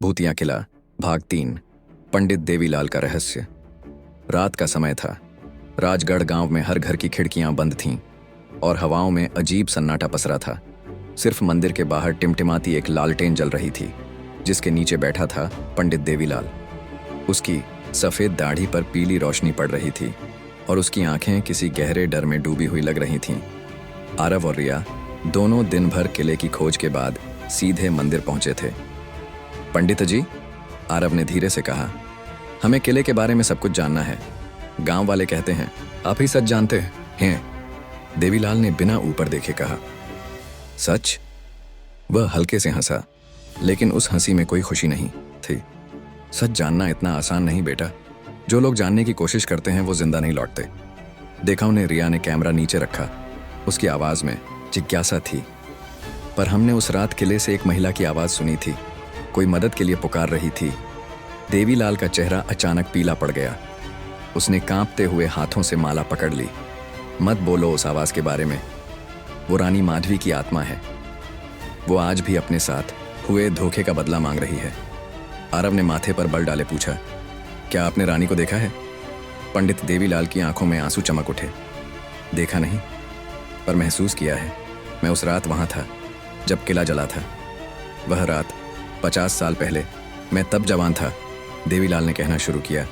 भूतिया किला भाग 3 पंडित देवीलाल का रहस्य। रात का समय था। राजगढ़ गांव में हर घर की खिड़कियां बंद थीं और हवाओं में अजीब सन्नाटा पसरा था। सिर्फ मंदिर के बाहर टिमटिमाती एक लालटेन जल रही थी, जिसके नीचे बैठा था पंडित देवीलाल। उसकी सफ़ेद दाढ़ी पर पीली रोशनी पड़ रही थी और उसकी आंखें किसी गहरे डर में डूबी हुई लग रही थीं। आरव और रिया दोनों दिन भर किले की खोज के बाद सीधे मंदिर पहुंचे थे। पंडित जी, आरव ने धीरे से कहा, हमें किले के बारे में सब कुछ जानना है। गांव वाले कहते हैं आप ही सच जानते हैं। देवीलाल ने बिना ऊपर देखे कहा, सच? वह हल्के से हंसा, लेकिन उस हंसी में कोई खुशी नहीं थी। सच जानना इतना आसान नहीं बेटा। जो लोग जानने की कोशिश करते हैं वो जिंदा नहीं लौटते। देखा उन्हें। रिया ने कैमरा नीचे रखा। उसकी आवाज में जिज्ञासा थी। पर हमने उस रात किले से एक महिला की आवाज सुनी थी, कोई मदद के लिए पुकार रही थी। देवीलाल का चेहरा अचानक पीला पड़ गया। उसने कांपते हुए हाथों से माला पकड़ ली। मत बोलो उस आवाज के बारे में। वो रानी माधवी की आत्मा है। वो आज भी अपने साथ हुए धोखे का बदला मांग रही है। आरव ने माथे पर बल डाले पूछा, क्या आपने रानी को देखा है? पंडित देवीलाल की आंखों में आंसू चमक उठे। देखा नहीं, पर महसूस किया है। मैं उस रात वहां था जब किला जला था। वह रात 50 साल पहले। मैं तब जवान था, देवीलाल ने कहना शुरू किया।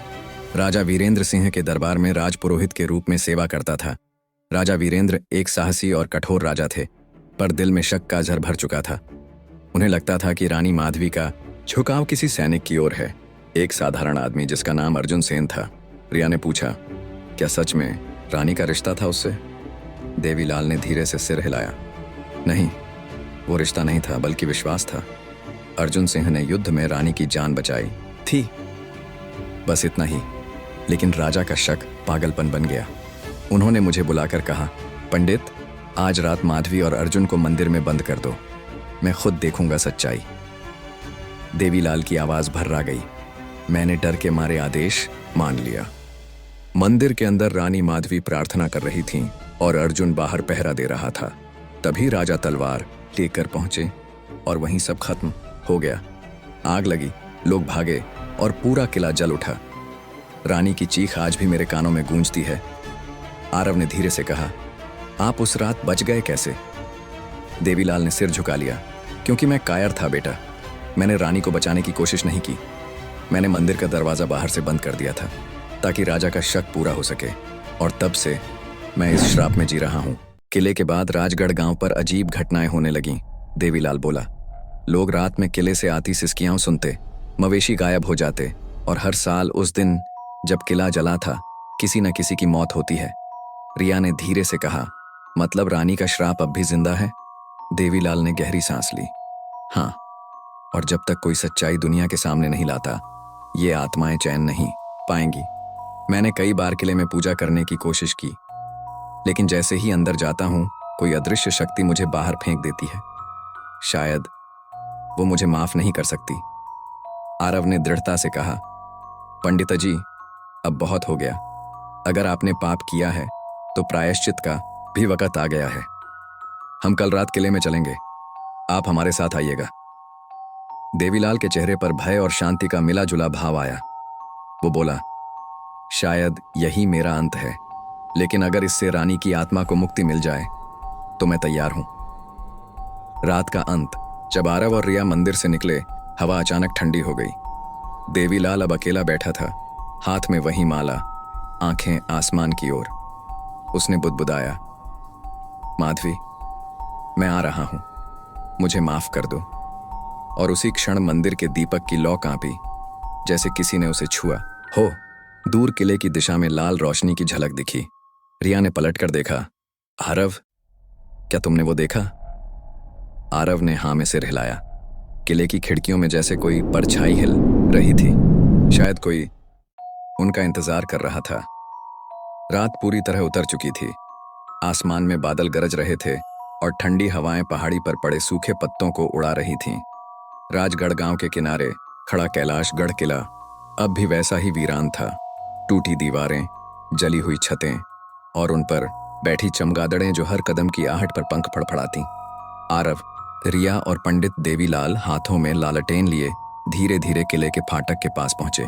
राजा वीरेंद्र सिंह के दरबार में राजपुरोहित के रूप में सेवा करता था। राजा वीरेंद्र एक साहसी और कठोर राजा थे, पर दिल में शक का झर भर चुका था। उन्हें लगता था कि रानी माधवी का झुकाव किसी सैनिक की ओर है, एक साधारण आदमी जिसका नाम अर्जुन सेन था। रिया ने पूछा, क्या सच में रानी का रिश्ता था उससे? देवीलाल ने धीरे से सिर हिलाया। नहीं, वो रिश्ता नहीं था, बल्कि विश्वास था। अर्जुन सिंह ने युद्ध में रानी की जान बचाई थी, बस इतना ही। लेकिन राजा का शक पागलपन बन गया। उन्होंने मुझे बुलाकर कहा, पंडित, आज रात माधवी और अर्जुन को मंदिर में बंद कर दो। मैं खुद देखूंगा सच्चाई। देवीलाल की आवाज भर्रा गई। मैंने डर के मारे आदेश मान लिया। मंदिर के अंदर रानी माधवी प्रार्थना कर रही थीं और अर्जुन बाहर पहरा दे रहा था। तभी राजा तलवार लेकर पहुंचे और वहीं सब खत्म हो गया। आग लगी, लोग भागे और पूरा किला जल उठा। रानी की चीख आज भी मेरे कानों में गूंजती है। आरव ने धीरे से कहा, आप उस रात बच गए कैसे? देवीलाल ने सिर झुका लिया। क्योंकि मैं कायर था बेटा। मैंने रानी को बचाने की कोशिश नहीं की। मैंने मंदिर का दरवाजा बाहर से बंद कर दिया था ताकि राजा का शक पूरा हो सके, और तब से मैं इस श्राप में जी रहा हूं। किले के बाद राजगढ़ गांव पर अजीब घटनाएं होने लगीं, देवीलाल बोला। लोग रात में किले से आती सिसकियां सुनते, मवेशी गायब हो जाते, और हर साल उस दिन जब किला जला था किसी न किसी की मौत होती है। रिया ने धीरे से कहा, मतलब रानी का श्राप अब भी जिंदा है? देवीलाल ने गहरी सांस ली। हाँ, और जब तक कोई सच्चाई दुनिया के सामने नहीं लाता, ये आत्माएं चैन नहीं पाएंगी। मैंने कई बार किले में पूजा करने की कोशिश की, लेकिन जैसे ही अंदर जाता हूं, कोई अदृश्य शक्ति मुझे बाहर फेंक देती है। शायद वो मुझे माफ नहीं कर सकती। आरव ने दृढ़ता से कहा, पंडित जी, अब बहुत हो गया। अगर आपने पाप किया है तो प्रायश्चित का भी वक्त आ गया है। हम कल रात किले में चलेंगे, आप हमारे साथ आइएगा। देवीलाल के चेहरे पर भय और शांति का मिला जुला भाव आया। वो बोला, शायद यही मेरा अंत है, लेकिन अगर इससे रानी की आत्मा को मुक्ति मिल जाए तो मैं तैयार हूं। रात का अंत। जब आरव और रिया मंदिर से निकले, हवा अचानक ठंडी हो गई। देवीलाल अब अकेला बैठा था, हाथ में वही माला, आंखें आसमान की ओर। उसने बुदबुदाया, माधवी, मैं आ रहा हूं, मुझे माफ कर दो। और उसी क्षण मंदिर के दीपक की लौ कांपी, जैसे किसी ने उसे छुआ हो। दूर किले की दिशा में लाल रोशनी की झलक दिखी। रिया ने पलटकर देखा। आरव, क्या तुमने वो देखा? आरव ने हाँ में सिर हिलाया। किले की खिड़कियों में जैसे कोई परछाई हिल रही थी। शायद कोई उनका इंतजार कर रहा था। रात पूरी तरह उतर चुकी थी। आसमान में बादल गरज रहे थे और ठंडी हवाएं पहाड़ी पर पड़े सूखे पत्तों को उड़ा रही थीं। राजगढ़ गांव के किनारे खड़ा कैलाशगढ़ किला अब भी वैसा ही वीरान था। टूटी दीवारें, जली हुई छतें और उन पर बैठी चमगादड़ें जो हर कदम की आहट पर पंख फड़फड़ाती। आरव, रिया और पंडित देवीलाल हाथों में लालटेन लिए धीरे धीरे किले के फाटक के पास पहुंचे।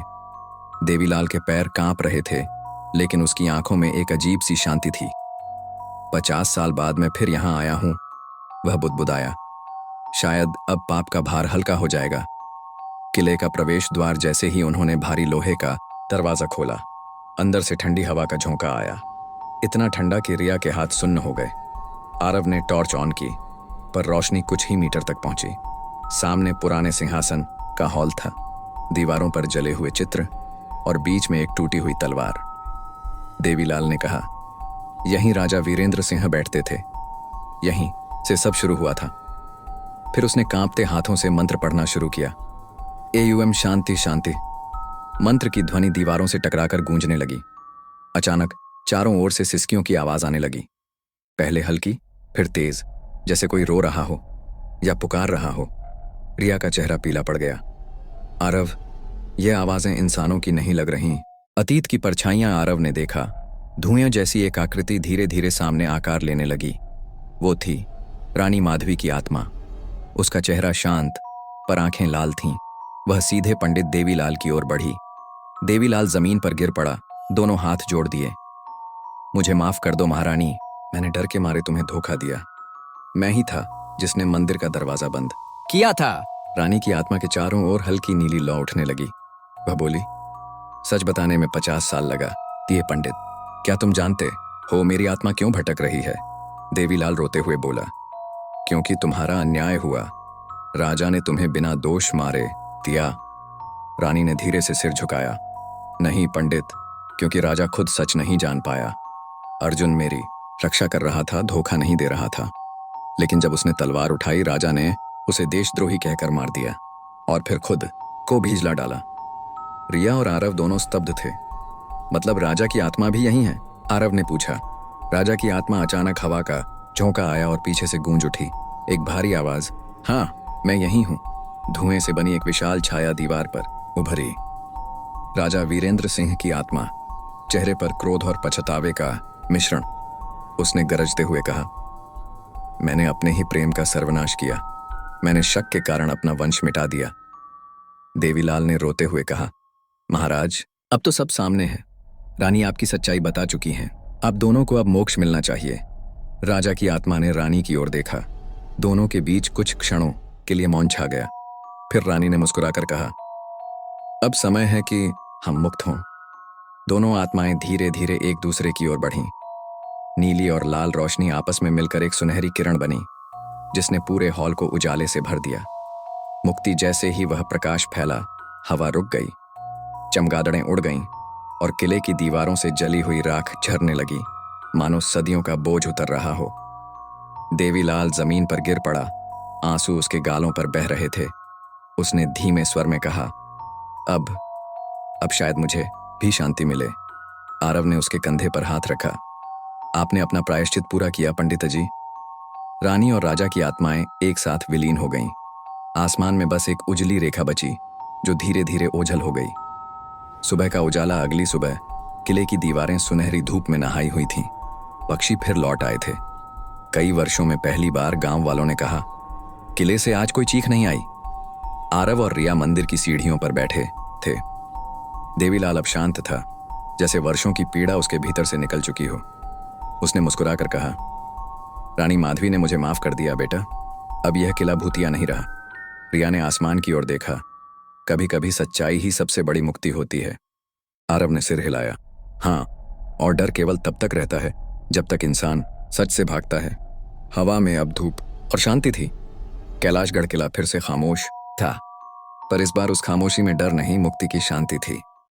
देवीलाल के पैर कांप रहे थे, लेकिन उसकी आंखों में एक अजीब सी शांति थी। 50 साल बाद मैं फिर यहां आया हूं, वह बुदबुदाया। शायद अब पाप का भार हल्का हो जाएगा। किले का प्रवेश द्वार जैसे ही उन्होंने भारी लोहे का दरवाजा खोला, अंदर से ठंडी हवा का झोंका आया, इतना ठंडा कि रिया के हाथ सुन्न हो गए। आरव ने टॉर्च ऑन की, पर रोशनी कुछ ही मीटर तक पहुंची। सामने पुराने सिंहासन का हॉल था, दीवारों पर जले हुए चित्र और बीच में एक टूटी हुई तलवार। देवीलाल ने कहा, यहीं राजा वीरेंद्र सिंह बैठते थे, यहीं से सब शुरू हुआ था। फिर उसने कांपते हाथों से मंत्र पढ़ना शुरू किया। एयुएम शांति शांति। मंत्र की ध्वनि दीवारों से टकराकर गूंजने लगी। अचानक चारों ओर से सिसकियों की आवाज आने लगी, पहले हल्की, फिर तेज, जैसे कोई रो रहा हो या पुकार रहा हो। रिया का चेहरा पीला पड़ गया। आरव, ये आवाजें इंसानों की नहीं लग रहीं। अतीत की परछाइयां आरव ने देखा। धुएं जैसी एक आकृति धीरे धीरे सामने आकार लेने लगी। वो थी रानी माधवी की आत्मा। उसका चेहरा शांत, पर आंखें लाल थीं। वह सीधे पंडित देवीलाल की ओर बढ़ी। देवीलाल जमीन पर गिर पड़ा, दोनों हाथ जोड़ दिए। मुझे माफ कर दो महारानी, मैंने डर के मारे तुम्हें धोखा दिया। मैं ही था जिसने मंदिर का दरवाजा बंद किया था। रानी की आत्मा के चारों ओर हल्की नीली लौ उठने लगी। वह बोली, सच बताने में 50 साल लगा। दिए पंडित, क्या तुम जानते हो मेरी आत्मा क्यों भटक रही है? देवीलाल रोते हुए बोला, क्योंकि तुम्हारा अन्याय हुआ। राजा ने तुम्हें बिना दोष मारे दिया। रानी ने धीरे से सिर झुकाया। नहीं पंडित, क्योंकि राजा खुद सच नहीं जान पाया। अर्जुन मेरी रक्षा कर रहा था, धोखा नहीं दे रहा था। लेकिन जब उसने तलवार उठाई, राजा ने उसे देशद्रोही कहकर मार दिया और फिर खुद को भीजला डाला। रिया और आरव दोनों स्तब्ध थे। मतलब राजा की आत्मा भी यही है? आरव ने पूछा। राजा की आत्मा अचानक हवा का झोंका आया और पीछे से गूंज उठी एक भारी आवाज, हाँ मैं यही हूं। धुएं से बनी एक विशाल छाया दीवार पर उभरी। राजा वीरेंद्र सिंह की आत्मा, चेहरे पर क्रोध और पछतावे का मिश्रण। उसने गरजते हुए कहा, मैंने अपने ही प्रेम का सर्वनाश किया। मैंने शक के कारण अपना वंश मिटा दिया। देवीलाल ने रोते हुए कहा, महाराज अब तो सब सामने है। रानी आपकी सच्चाई बता चुकी हैं। आप दोनों को अब मोक्ष मिलना चाहिए। राजा की आत्मा ने रानी की ओर देखा। दोनों के बीच कुछ क्षणों के लिए मौन छा गया। फिर रानी ने मुस्कुराकर कहा, अब समय है कि हम मुक्त हों। दोनों आत्माएं धीरे धीरे एक दूसरे की ओर बढ़ीं। नीली और लाल रोशनी आपस में मिलकर एक सुनहरी किरण बनी, जिसने पूरे हॉल को उजाले से भर दिया। मुक्ति जैसे ही वह प्रकाश फैला, हवा रुक गई, चमगादड़ें उड़ गईं और किले की दीवारों से जली हुई राख झरने लगी, मानो सदियों का बोझ उतर रहा हो। देवीलाल जमीन पर गिर पड़ा, आंसू उसके गालों पर बह रहे थे। उसने धीमे स्वर में कहा, अब शायद मुझे भी शांति मिले। आरव ने उसके कंधे पर हाथ रखा। आपने अपना प्रायश्चित पूरा किया पंडित जी। रानी और राजा की आत्माएं एक साथ विलीन हो गईं। आसमान में बस एक उजली रेखा बची, जो धीरे धीरे ओझल हो गई। सुबह का उजाला अगली सुबह किले की दीवारें सुनहरी धूप में नहाई हुई थीं। पक्षी फिर लौट आए थे। कई वर्षों में पहली बार गांव वालों ने कहा, किले से आज कोई चीख नहीं आई। आरव और रिया मंदिर की सीढ़ियों पर बैठे थे। देवीलाल अब शांत था, जैसे वर्षों की पीड़ा उसके भीतर से निकल चुकी हो। उसने मुस्कुराकर कहा, रानी माधवी ने मुझे माफ कर दिया बेटा। अब यह किला भूतिया नहीं रहा। रिया ने आसमान की ओर देखा। कभी कभी सच्चाई ही सबसे बड़ी मुक्ति होती है। आरव ने सिर हिलाया। हाँ, और डर केवल तब तक रहता है जब तक इंसान सच से भागता है। हवा में अब धूप और शांति थी। कैलाशगढ़ किला फिर से खामोश था, पर इस बार उस खामोशी में डर नहीं, मुक्ति की शांति थी।